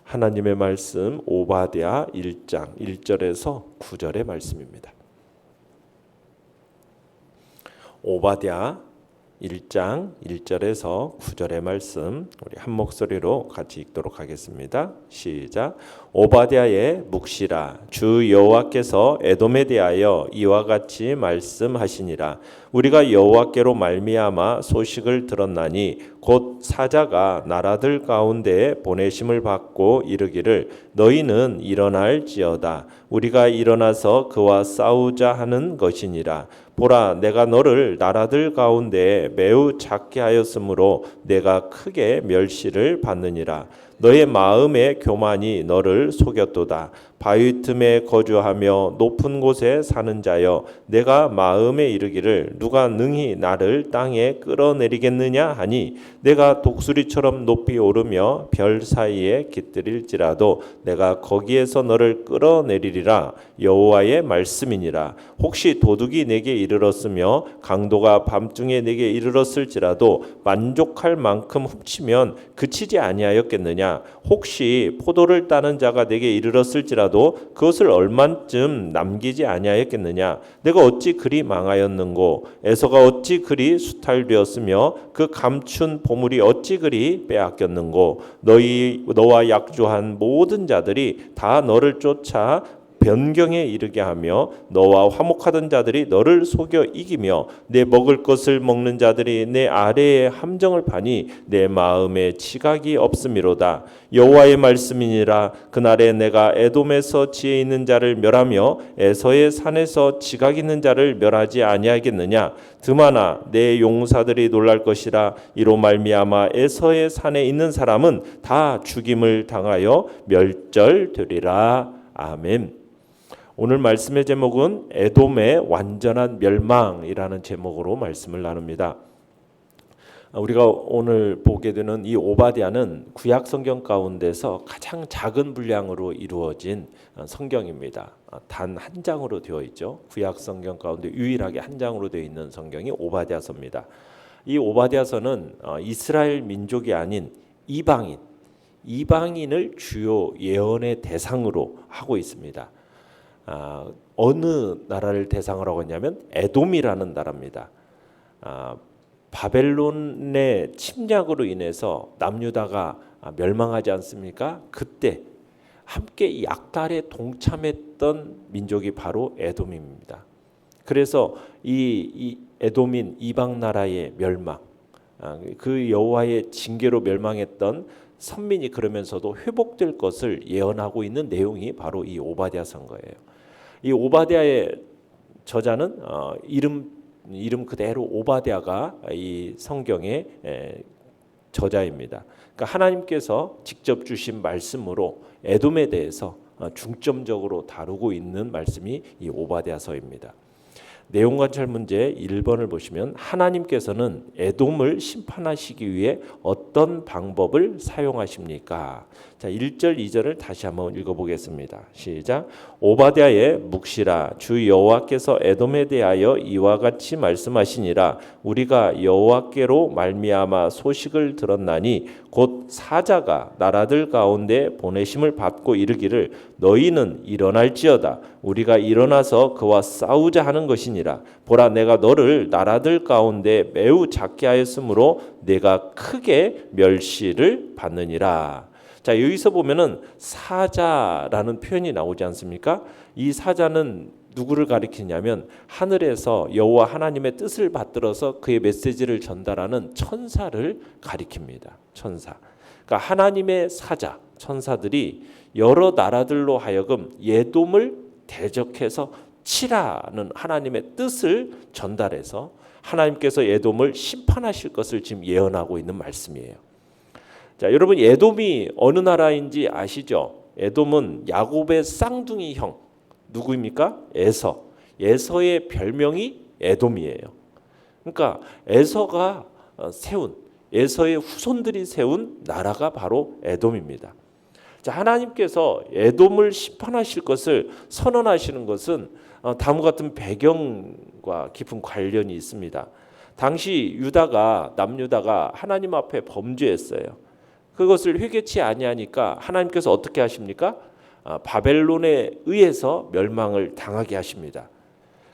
하나님의 말씀 오바댜 1장 1절에서 9절의 말씀입니다. 오바댜 1장 1절에서 9절의 말씀 우리 한 목소리로 같이 읽도록 하겠습니다. 시작. 오바댜의 묵시라. 주 여호와께서 에돔에 대하여 이와 같이 말씀하시니라. 우리가 여호와께로 말미암아 소식을 들었나니 곧 사자가 나라들 가운데에 보내심을 받고 이르기를 너희는 일어날지어다. 우리가 일어나서 그와 싸우자 하는 것이니라. 보라, 내가 너를 나라들 가운데 매우 작게 하였으므로 내가 크게 멸시를 받느니라. 너의 마음의 교만이 너를 속였도다. 바위 틈에 거주하며 높은 곳에 사는 자여, 내가 마음에 이르기를 누가 능히 나를 땅에 끌어내리겠느냐 하니 내가 독수리처럼 높이 오르며 별 사이에 깃들일지라도 내가 거기에서 너를 끌어내리리라. 여호와의 말씀이니라. 혹시 도둑이 내게 이르렀으며 강도가 밤중에 내게 이르렀을지라도 만족할 만큼 훔치면 그치지 아니하였겠느냐. 혹시 포도를 따는 자가 내게 이르렀을지라도 그것을 얼만쯤 남기지 아니하였겠느냐. 내가 어찌 그리 망하였는고 에서가 어찌 그리 수탈되었으며 그 감춘 보물이 어찌 그리 빼앗겼는고. 너와 약조한 모든 자들이 다 너를 쫓아 변경에 이르게 하며 너와 화목하던 자들이 너를 속여 이기며 내 먹을 것을 먹는 자들이 내 아래에 함정을 파니 내 마음에 지각이 없음이로다. 여호와의 말씀이니라. 그날에 내가 에돔에서 지혜 있는 자를 멸하며 에서의 산에서 지각 있는 자를 멸하지 아니하겠느냐. 드마나 내 용사들이 놀랄 것이라. 이로 말미암아 에서의 산에 있는 사람은 다 죽임을 당하여 멸절되리라. 아멘. 오늘 말씀의 제목은 에돔의 완전한 멸망이라는 제목으로 말씀을 나눕니다. 우리가 오늘 보게 되는 이 오바댜는 구약 성경 가운데서 가장 작은 분량으로 이루어진 성경입니다. 단 한 장으로 되어 있죠. 구약 성경 가운데 유일하게 한 장으로 되어 있는 성경이 오바댜서입니다. 이 오바댜서는 이스라엘 민족이 아닌 이방인을 주요 예언의 대상으로 하고 있습니다. 어느 나라를 대상으로 하고 있냐면 에돔이라는 나라입니다. 바벨론의 침략으로 인해서 남유다가 멸망하지 않습니까? 그때 함께 이 약탈에 동참했던 민족이 바로 에돔입니다. 그래서 이 에돔인 이방 나라의 멸망, 그 여호와의 징계로 멸망했던 선민이 그러면서도 회복될 것을 예언하고 있는 내용이 바로 이 오바댜서인 거예요. 이 오바댜의 저자는 이름 그대로 오바댜가 이 성경의 저자입니다. 그러니까 하나님께서 직접 주신 말씀으로 에돔에 대해서 중점적으로 다루고 있는 말씀이 이 오바댜서입니다. 내용 관찰 문제 1번을 보시면 하나님께서는 에돔을 심판하시기 위해 어떤 방법을 사용하십니까? 자, 1절 2절을 다시 한번 읽어보겠습니다. 시작. 오바댜의 묵시라. 주 여호와께서 에돔에 대하여 이와 같이 말씀하시니라. 우리가 여호와께로 말미암아 소식을 들었나니 곧 사자가 나라들 가운데 보내심을 받고 이르기를 너희는 일어날지어다. 우리가 일어나서 그와 싸우자 하는 것이니라. 보라, 내가 너를 나라들 가운데 매우 작게 하였으므로 내가 크게 멸시를 받느니라. 자, 여기서 보면은 사자라는 표현이 나오지 않습니까? 이 사자는 누구를 가리키냐면 하늘에서 여호와 하나님의 뜻을 받들어서 그의 메시지를 전달하는 천사를 가리킵니다. 천사. 그러니까 하나님의 사자, 천사들이 여러 나라들로 하여금 에돔을 대적해서 치라는 하나님의 뜻을 전달해서 하나님께서 에돔을 심판하실 것을 지금 예언하고 있는 말씀이에요. 자, 여러분 에돔이 어느 나라인지 아시죠? 에돔은 야곱의 쌍둥이 형 누구입니까? 에서. 에서의 별명이 에돔이에요. 그러니까 에서가 세운 에서의 후손들이 세운 나라가 바로 에돔입니다. 자, 하나님께서 에돔을 심판하실 것을 선언하시는 것은 다음과 같은 배경과 깊은 관련이 있습니다. 당시 남유다가 하나님 앞에 범죄했어요. 그것을 회개치 아니하니까 하나님께서 어떻게 하십니까? 바벨론에 의해서 멸망을 당하게 하십니다.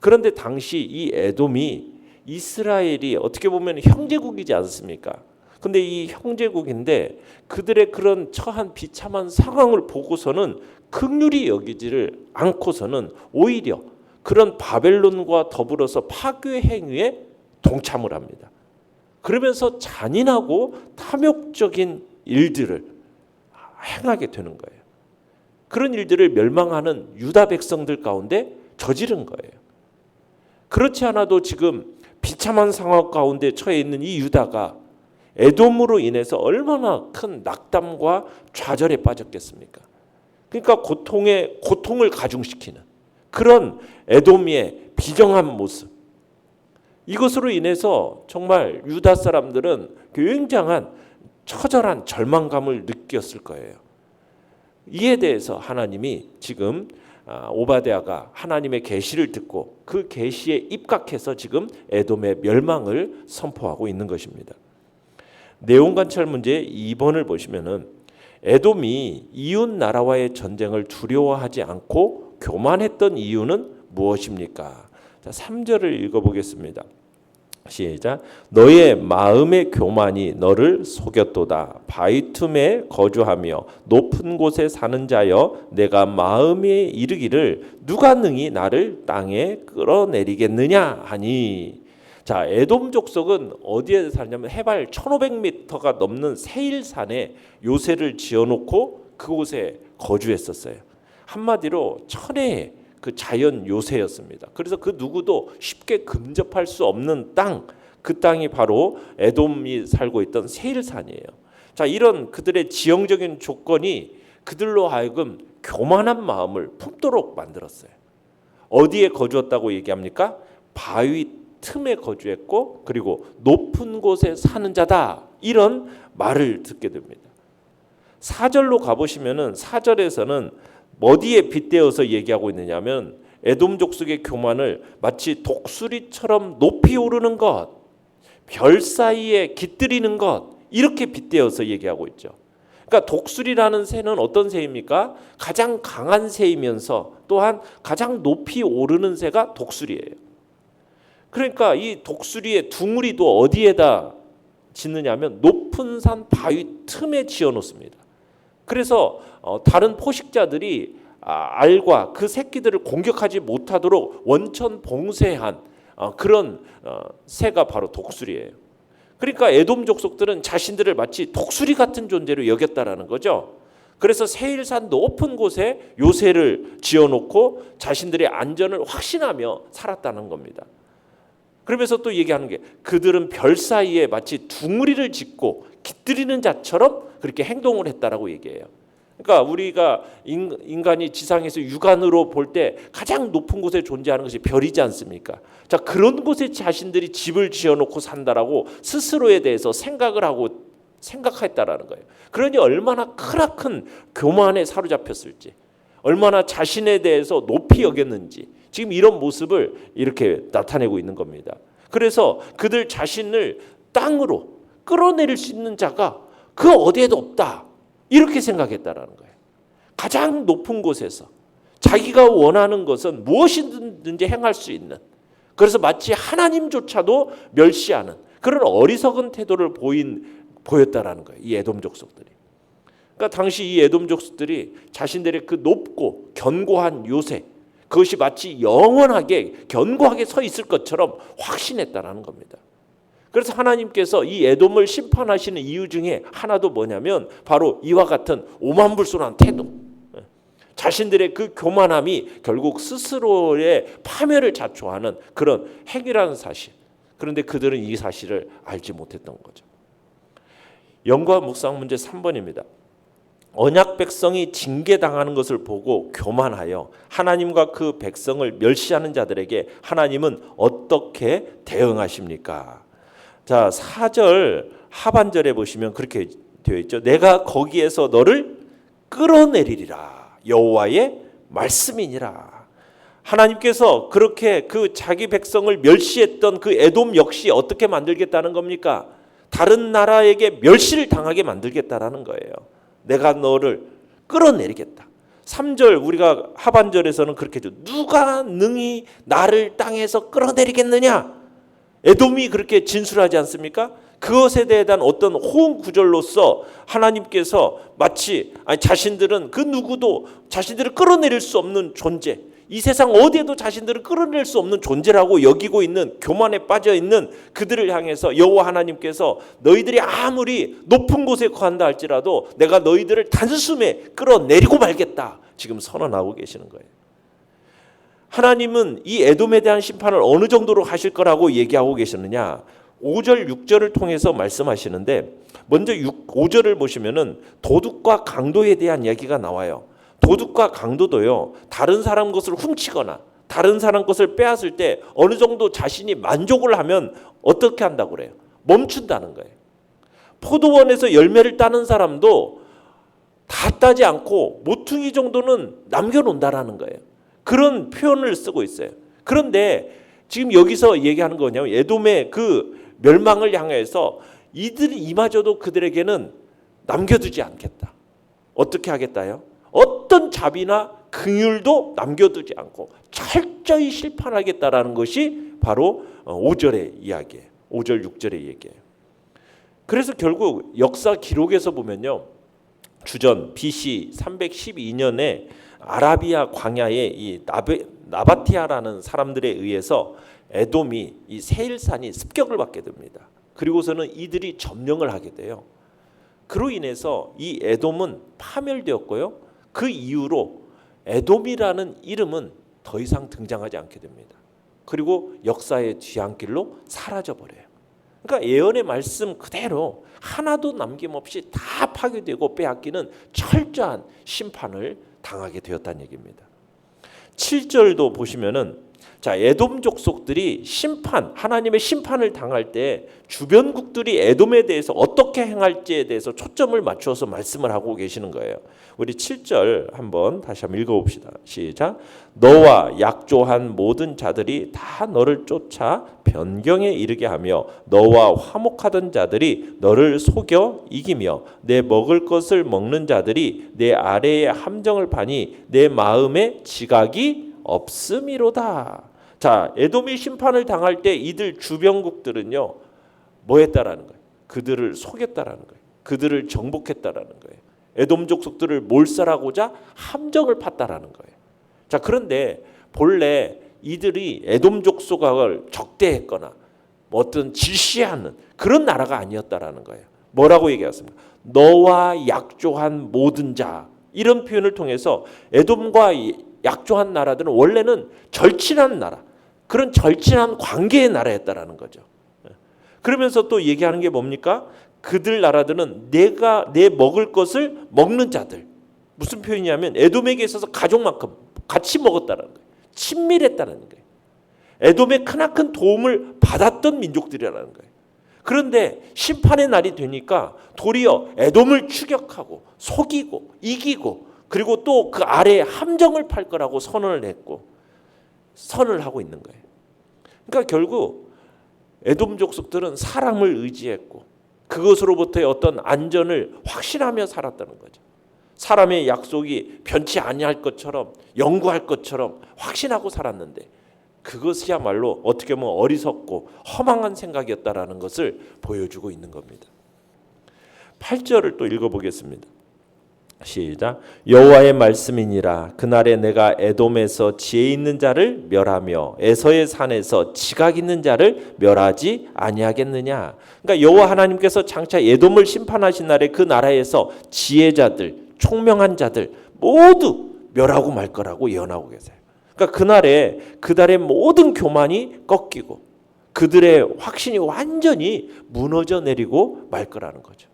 그런데 당시 이 에돔이 이스라엘이 어떻게 보면 형제국이지 않습니까? 근데 이 형제국인데 그들의 그런 처한 비참한 상황을 보고서는 긍휼히 여기지를 않고서는 오히려 그런 바벨론과 더불어서 파괴 행위에 동참을 합니다. 그러면서 잔인하고 탐욕적인 일들을 행하게 되는 거예요. 그런 일들을 멸망하는 유다 백성들 가운데 저지른 거예요. 그렇지 않아도 지금 비참한 상황 가운데 처해 있는 이 유다가 에돔으로 인해서 얼마나 큰 낙담과 좌절에 빠졌겠습니까? 그러니까 고통을 가중시키는 그런 에돔의 비정한 모습, 이것으로 인해서 정말 유다 사람들은 굉장한 처절한 절망감을 느꼈을 거예요. 이에 대해서 하나님이 지금 오바댜가 하나님의 계시를 듣고 그 계시에 입각해서 지금 에돔의 멸망을 선포하고 있는 것입니다. 내용 관찰 문제 2번을 보시면은 에돔이 이웃 나라와의 전쟁을 두려워하지 않고 교만했던 이유는 무엇입니까? 자, 3절을 읽어보겠습니다. 시작. 너의 마음의 교만이 너를 속였도다. 바위 틈에 거주하며 높은 곳에 사는 자여, 내가 마음에 이르기를 누가 능히 나를 땅에 끌어내리겠느냐 하니. 자, 에돔 족속은 어디에 살냐면 해발 1500m가 넘는 세일산에 요새를 지어놓고 그곳에 거주했었어요. 한마디로 천혜의 그 자연 요새였습니다. 그래서 그 누구도 쉽게 근접할 수 없는 땅, 그 땅이 바로 에돔이 살고 있던 세일산이에요. 자, 이런 그들의 지형적인 조건이 그들로 하여금 교만한 마음을 품도록 만들었어요. 어디에 거주했다고 얘기합니까? 바위 틈에 거주했고 그리고 높은 곳에 사는 자다, 이런 말을 듣게 됩니다. 4절로 가보시면은 4절에서는 어디에 빗대어서 얘기하고 있느냐면 에돔 족속의 교만을 마치 독수리처럼 높이 오르는 것, 별 사이에 깃들이는 것, 이렇게 빗대어서 얘기하고 있죠. 그러니까 독수리라는 새는 어떤 새입니까? 가장 강한 새이면서 또한 가장 높이 오르는 새가 독수리예요. 그러니까 이 독수리의 둥우리도 어디에다 짓느냐면 높은 산 바위 틈에 지어 놓습니다. 그래서 다른 포식자들이 알과 그 새끼들을 공격하지 못하도록 원천 봉쇄한 그런 새가 바로 독수리예요. 그러니까 에돔 족속들은 자신들을 마치 독수리 같은 존재로 여겼다라는 거죠. 그래서 세일산 높은 곳에 요새를 지어놓고 자신들의 안전을 확신하며 살았다는 겁니다. 그러면서 또 얘기하는 게 그들은 별 사이에 마치 둥우리를 짓고 깃들이는 자처럼 그렇게 행동을 했다라고 얘기해요. 그러니까 우리가 인간이 지상에서 육안으로 볼 때 가장 높은 곳에 존재하는 것이 별이지 않습니까? 자, 그런 곳에 자신들이 집을 지어놓고 산다라고 스스로에 대해서 생각했다라는 거예요. 그러니 얼마나 크나큰 교만에 사로잡혔을지, 얼마나 자신에 대해서 높이 여겼는지 지금 이런 모습을 이렇게 나타내고 있는 겁니다. 그래서 그들 자신을 땅으로 끌어내릴 수 있는 자가 그 어디에도 없다, 이렇게 생각했다라는 거예요. 가장 높은 곳에서 자기가 원하는 것은 무엇이든지 행할 수 있는, 그래서 마치 하나님조차도 멸시하는 그런 어리석은 태도를 보였다라는 거예요. 이 에돔 족속들이. 그러니까 당시 이 에돔 족속들이 자신들의 그 높고 견고한 요새, 그것이 마치 영원하게 견고하게 서 있을 것처럼 확신했다라는 겁니다. 그래서 하나님께서 이 에돔을 심판하시는 이유 중에 하나도 뭐냐면 바로 이와 같은 오만불손한 태도, 자신들의 그 교만함이 결국 스스로의 파멸을 자초하는 그런 행위라는 사실. 그런데 그들은 이 사실을 알지 못했던 거죠. 연구와 묵상 문제 3번입니다. 언약 백성이 징계당하는 것을 보고 교만하여 하나님과 그 백성을 멸시하는 자들에게 하나님은 어떻게 대응하십니까? 자, 4절 하반절에 보시면 그렇게 되어 있죠. 내가 거기에서 너를 끌어내리리라. 여호와의 말씀이니라. 하나님께서 그렇게 그 자기 백성을 멸시했던 그 에돔 역시 어떻게 만들겠다는 겁니까? 다른 나라에게 멸시를 당하게 만들겠다라는 거예요. 내가 너를 끌어내리겠다. 3절 우리가 하반절에서는 그렇게 했죠. 누가 능히 나를 땅에서 끌어내리겠느냐? 에돔이 그렇게 진술하지 않습니까? 그것에 대한 어떤 호응 구절로서 하나님께서 마치 자신들은 그 누구도 자신들을 끌어내릴 수 없는 존재, 이 세상 어디에도 자신들을 끌어낼 수 없는 존재라고 여기고 있는 교만에 빠져 있는 그들을 향해서 여호와 하나님께서 너희들이 아무리 높은 곳에 거한다 할지라도 내가 너희들을 단숨에 끌어내리고 말겠다 지금 선언하고 계시는 거예요. 하나님은 이 에돔에 대한 심판을 어느 정도로 하실 거라고 얘기하고 계시느냐? 5절 6절을 통해서 말씀하시는데 먼저 5절을 보시면은 도둑과 강도에 대한 이야기가 나와요. 도둑과 강도도요, 다른 사람 것을 훔치거나 다른 사람 것을 빼앗을 때 어느 정도 자신이 만족을 하면 어떻게 한다고 그래요? 멈춘다는 거예요. 포도원에서 열매를 따는 사람도 다 따지 않고 모퉁이 정도는 남겨놓는다라는 거예요. 그런 표현을 쓰고 있어요. 그런데 지금 여기서 얘기하는 거냐면 에돔의 그 멸망을 향해서 이들이 이마저도 그들에게는 남겨두지 않겠다. 어떻게 하겠다요? 어떤 자비나 긍휼도 남겨두지 않고 철저히 심판하겠다라는 것이 바로 5절의 이야기예요. 5절 6절의 얘기예요. 그래서 결국 역사 기록에서 보면요, 주전 BC 312년에 아라비아 광야의 이 나바티아라는 사람들에 의해서 에돔이 이 세일산이 습격을 받게 됩니다. 그리고서는 이들이 점령을 하게 돼요. 그로 인해서 이 에돔은 파멸되었고요. 그 이후로 에돔이라는 이름은 더 이상 등장하지 않게 됩니다. 그리고 역사의 뒤안길로 사라져 버려요. 그러니까 예언의 말씀 그대로 하나도 남김없이 다 파괴되고 빼앗기는 철저한 심판을 당하게 되었다는 얘기입니다. 7절도 보시면은 자, 에돔 족속들이 하나님의 심판을 당할 때 주변국들이 에돔에 대해서 어떻게 행할지에 대해서 초점을 맞추어서 말씀을 하고 계시는 거예요. 우리 7절 한번 다시 한번 읽어봅시다. 시작. 너와 약조한 모든 자들이 다 너를 쫓아 변경에 이르게 하며 너와 화목하던 자들이 너를 속여 이기며 내 먹을 것을 먹는 자들이 내 아래에 함정을 파니 내 마음에 지각이 없음이로다. 자, 에돔이 심판을 당할 때 이들 주변국들은요, 뭐 했다라는 거예요? 그들을 속였다라는 거예요. 그들을 정복했다라는 거예요. 에돔 족속들을 몰살하고자 함정을 팠다라는 거예요. 자, 그런데 본래 이들이 에돔 족속을 적대했거나 어떤 질시하는 그런 나라가 아니었다라는 거예요. 뭐라고 얘기했습니까? 너와 약조한 모든 자, 이런 표현을 통해서 에돔과 약조한 나라들은 원래는 절친한 나라, 그런 절친한 관계의 나라였다라는 거죠. 그러면서 또 얘기하는 게 뭡니까? 그들 나라들은 내가 내 먹을 것을 먹는 자들. 무슨 표현이냐면 에돔에게 있어서 가족만큼 같이 먹었다는 거예요. 친밀했다는 거예요. 에돔의 크나큰 도움을 받았던 민족들이라는 거예요. 그런데 심판의 날이 되니까 도리어 에돔을 추격하고 속이고 이기고 그리고 또 그 아래에 함정을 팔 거라고 선언을 했고 선을 하고 있는 거예요. 그러니까 결국 에돔 족속들은 사람을 의지했고 그것으로부터의 어떤 안전을 확신하며 살았다는 거죠. 사람의 약속이 변치 아니할 것처럼 영구할 것처럼 확신하고 살았는데 그것이야말로 어떻게 보면 어리석고 허망한 생각이었다라는 것을 보여주고 있는 겁니다. 8절을 또 읽어보겠습니다. 시작. 여호와의 말씀이니라. 그날에 내가 에돔에서 지혜 있는 자를 멸하며 에서의 산에서 지각 있는 자를 멸하지 아니하겠느냐. 그러니까 여호와 하나님께서 장차 에돔을 심판하신 날에 그 나라에서 지혜자들, 총명한 자들 모두 멸하고 말 거라고 예언하고 계세요. 그러니까 그날에 그들의 모든 교만이 꺾이고 그들의 확신이 완전히 무너져 내리고 말 거라는 거죠.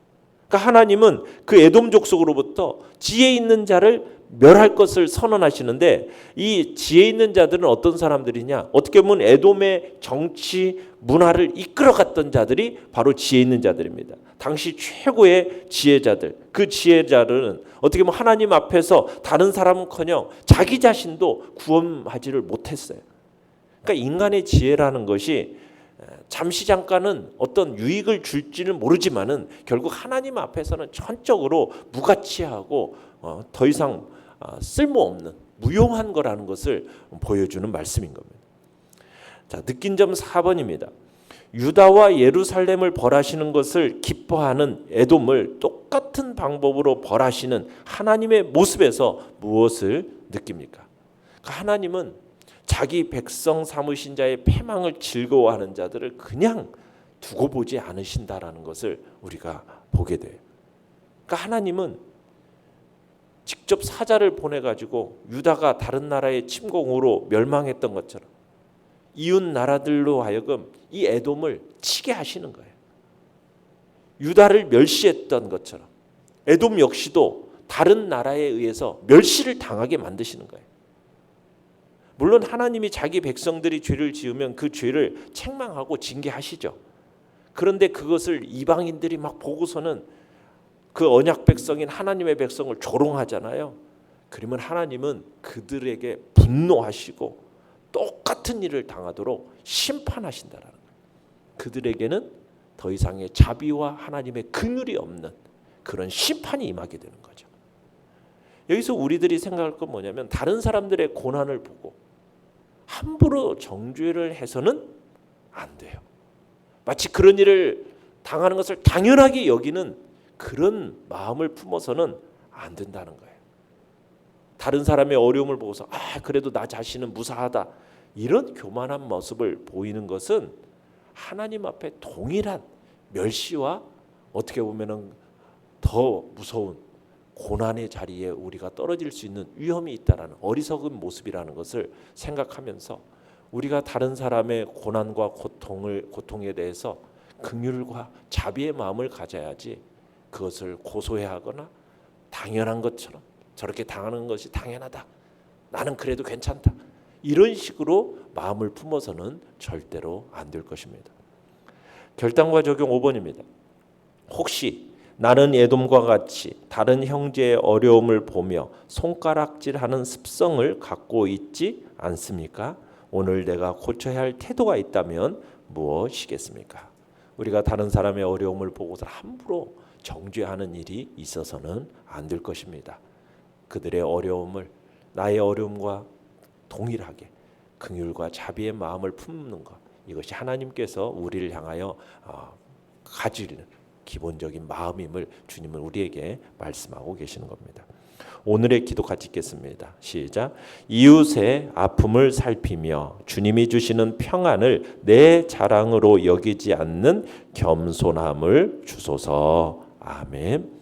그러니까 하나님은 그 에돔 족속으로부터 지혜 있는 자를 멸할 것을 선언하시는데 이 지혜 있는 자들은 어떤 사람들이냐? 어떻게 보면 에돔의 정치 문화를 이끌어갔던 자들이 바로 지혜 있는 자들입니다. 당시 최고의 지혜자들. 그 지혜자들은 어떻게 보면 하나님 앞에서 다른 사람은커녕 자기 자신도 구원하지를 못했어요. 그러니까 인간의 지혜라는 것이 잠시 잠깐은 어떤 유익을 줄지는 모르지만은 결국 하나님 앞에서는 전적으로 무가치하고 더 이상 쓸모없는 무용한 거라는 것을 보여주는 말씀인 겁니다. 자, 느낀 점 4번입니다. 유다와 예루살렘을 벌하시는 것을 기뻐하는 에돔을 똑같은 방법으로 벌하시는 하나님의 모습에서 무엇을 느낍니까? 하나님은 자기 백성 삼으신 자의 패망을 즐거워하는 자들을 그냥 두고 보지 않으신다라는 것을 우리가 보게 돼요. 그러니까 하나님은 직접 사자를 보내가지고 유다가 다른 나라의 침공으로 멸망했던 것처럼 이웃 나라들로 하여금 이 에돔을 치게 하시는 거예요. 유다를 멸시했던 것처럼 에돔 역시도 다른 나라에 의해서 멸시를 당하게 만드시는 거예요. 물론 하나님이 자기 백성들이 죄를 지으면 그 죄를 책망하고 징계하시죠. 그런데 그것을 이방인들이 막 보고서는 그 언약 백성인 하나님의 백성을 조롱하잖아요. 그러면 하나님은 그들에게 분노하시고 똑같은 일을 당하도록 심판하신다라는 거예요. 그들에게는 더 이상의 자비와 하나님의 긍휼이 없는 그런 심판이 임하게 되는 거죠. 여기서 우리들이 생각할 건 뭐냐면 다른 사람들의 고난을 보고 함부로 정죄를 해서는 안 돼요. 마치 그런 일을 당하는 것을 당연하게 여기는 그런 마음을 품어서는 안 된다는 거예요. 다른 사람의 어려움을 보고서 그래도 나 자신은 무사하다 이런 교만한 모습을 보이는 것은 하나님 앞에 동일한 멸시와 어떻게 보면은 더 무서운 고난의 자리에 우리가 떨어질 수 있는 위험이 있다라는 어리석은 모습이라는 것을 생각하면서 우리가 다른 사람의 고난과 고통에 대해서 긍휼과 자비의 마음을 가져야지 그것을 고소해하거나 당연한 것처럼 저렇게 당하는 것이 당연하다. 나는 그래도 괜찮다. 이런 식으로 마음을 품어서는 절대로 안 될 것입니다. 결단과 적용 5번입니다. 혹시 나는 에돔과 같이 다른 형제의 어려움을 보며 손가락질하는 습성을 갖고 있지 않습니까? 오늘 내가 고쳐야 할 태도가 있다면 무엇이겠습니까? 우리가 다른 사람의 어려움을 보고서 함부로 정죄하는 일이 있어서는 안 될 것입니다. 그들의 어려움을 나의 어려움과 동일하게 긍휼과 자비의 마음을 품는 것, 이것이 하나님께서 우리를 향하여 가지는 기본적인 마음임을 주님은 우리에게 말씀하고 계시는 겁니다. 오늘의 기도 같이 읽겠습니다. 시작. 이웃의 아픔을 살피며 주님이 주시는 평안을 내 자랑으로 여기지 않는 겸손함을 주소서. 아멘.